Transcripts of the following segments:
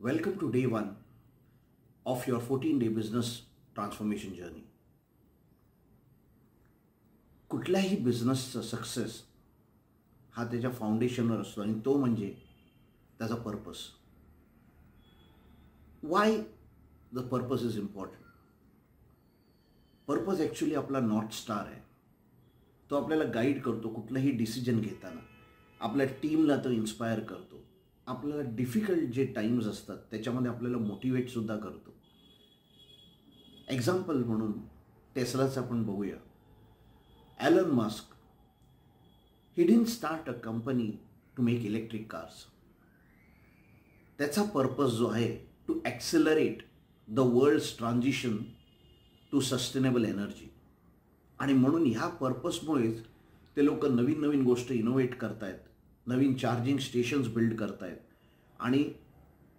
Welcome to day one of your 14-day business transformation journey. कुठल्याही बिझनेसचा success हा त्याच्या फाउंडेशनवर असतो आणि तो म्हणजे त्याचा purpose. Why the purpose is important. Purpose actually आपला नॉर्थ स्टार आहे. तो आपल्याला गाईड करतो कुठलाही डिसिजन घेताना. आपल्या टीमला तो इन्स्पायर करतो. आपल्याला डिफिकल्ट जे टाईम्स असतात त्याच्यामध्ये आपल्याला मोटिवेटसुद्धा करतो. एक्झाम्पल म्हणून टेस्लाचं आपण बघूया. Elon Musk, he didn't start a company to make electric cars. त्याचा पर्पस जो आहे to accelerate the world's transition to sustainable energy. आणि म्हणून ह्या पर्पसमुळेच ते लोक नवीन नवीन गोष्ट इनोव्हेट करतायत, नवीन चार्जिंग स्टेशन्स बिल्ड करतायत आणि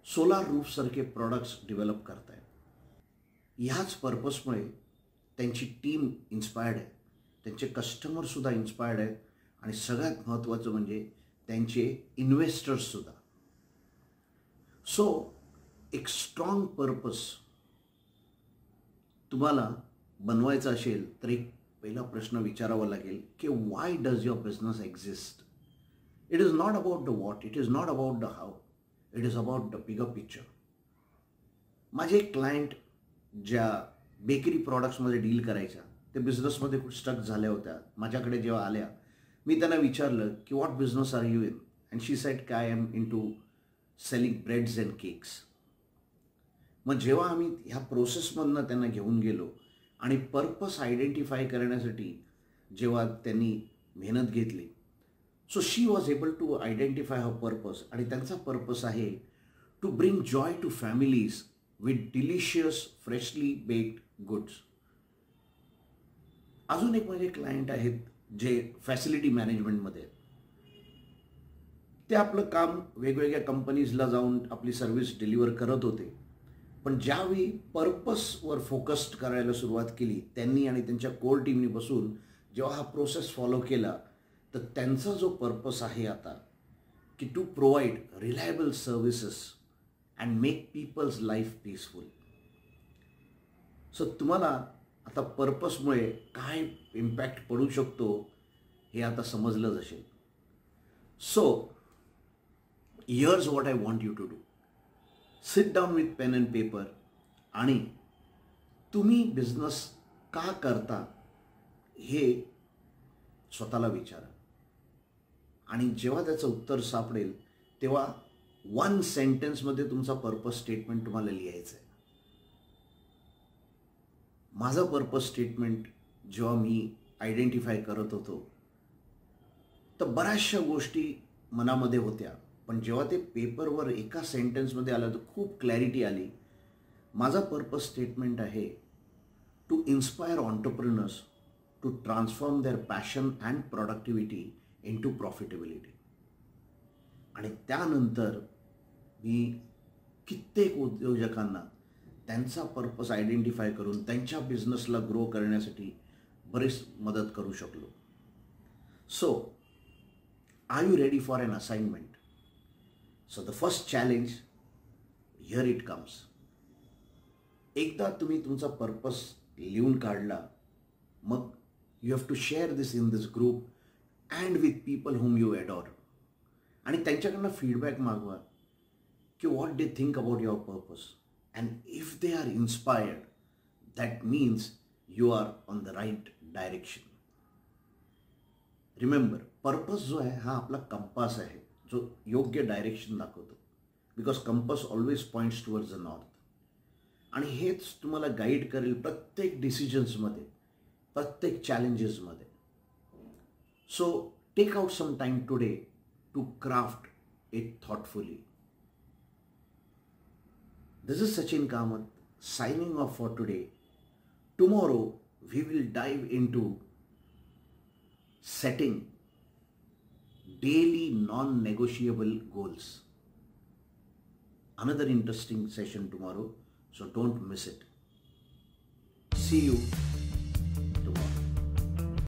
सोलार रूफसारखे प्रॉडक्ट्स डेव्हलप करतायत. ह्याच पर्पसमुळे त्यांची टीम इन्स्पायर्ड आहे, त्यांचे कस्टमरसुद्धा इन्स्पायर्ड आहेत आणि सगळ्यात महत्त्वाचं म्हणजे त्यांचे इन्व्हेस्टर्ससुद्धा. सो एक स्ट्रॉंग पर्पस तुम्हाला बनवायचा असेल तर एक पहिला प्रश्न विचारावा लागेल की Y does your business exist. It is not about the what, it is not about the how, it is about the bigger picture. माझे एक क्लायंट ज्या बेकरी प्रॉडक्ट्समध्ये डील करायच्या, ते बिझनेसमध्ये खूप स्टक झाल्या होत्या. माझ्याकडे जेव्हा आल्या मी त्यांना विचारलं की what business are you in, and she said की I am into selling breads and cakes. मग जेव्हा आम्ही ह्या प्रोसेसमधनं त्यांना घेऊन गेलो आणि पर्पस आयडेंटिफाय करण्यासाठी जेव्हा त्यांनी मेहनत घेतली, so she was able to identify her purpose. आणि त्यांचा पर्पस आहे to bring joy to families with delicious freshly baked goods. अजून एक माझे क्लायंट आहेत जे फॅसिलिटी मॅनेजमेंटमध्ये आहेत. ते आपलं काम वेगवेगळ्या कंपनीजला जाऊन आपली सर्व्हिस डिलिव्हर करत होते. पण ज्यावेळी पर्पसवर फोकस्ड करायला सुरुवात केली त्यांनी आणि त्यांच्या कोर टीमनी बसून जेव्हा हा प्रोसेस फॉलो केला, तर त्यांचा जो पर्पस आहे आता की to provide reliable services and make people's life peaceful. So तुम्हाला आता पर्पसमुळे काय इम्पॅक्ट पडू शकतो हे आता समजलंच असेल. So here's what I want you to do. Sit down with pen and paper आणि तुम्ही बिझनेस का करता हे स्वतःला विचारा. आणि जेव्हा त्याचं उत्तर सापडेल तेव्हा 1 सेंटेन्समध्ये तुमचा पर्पस स्टेटमेंट तुम्हाला लिहायचं आहे. माझं पर्पस स्टेटमेंट जेव्हा मी आयडेंटिफाय करत होतो तर बऱ्याचशा गोष्टी मनामध्ये होत्या, पण जेव्हा ते पेपरवर एका सेंटेन्समध्ये आलं तर खूप क्लॅरिटी आली. माझा पर्पस स्टेटमेंट आहे to inspire entrepreneurs to transform their passion and productivity into profitability. आणि त्यानंतर मी कित्येक उद्योजकांना त्यांचा पर्पस आयडेंटिफाय करून त्यांच्या बिझनेसला ग्रो करण्यासाठी बरीच मदत करू शकलो. So are you ready for an assignment? So the first challenge, here it comes. एकदा तुम्ही तुमचा पर्पस लिहून काढला, मग you have to share this in this group and with people whom you adore. आणि त्यांच्याकडनं फीडबॅक मागवा की what they think about your purpose. And if they are inspired, that means you are on the right direction. Remember, purpose जो आहे हा आपला compass आहे जो योग्य डायरेक्शन दाखवतो. Because compass always points towards the north. आणि हेच तुम्हाला गाईड करेल प्रत्येक डिसिजन्समध्ये, प्रत्येक चॅलेंजेसमध्ये. So take out some time today to craft it thoughtfully. This is Sachin Kamath signing off for today. Tomorrow we will dive into setting daily non-negotiable goals. Another interesting session tomorrow, so don't miss it. See you.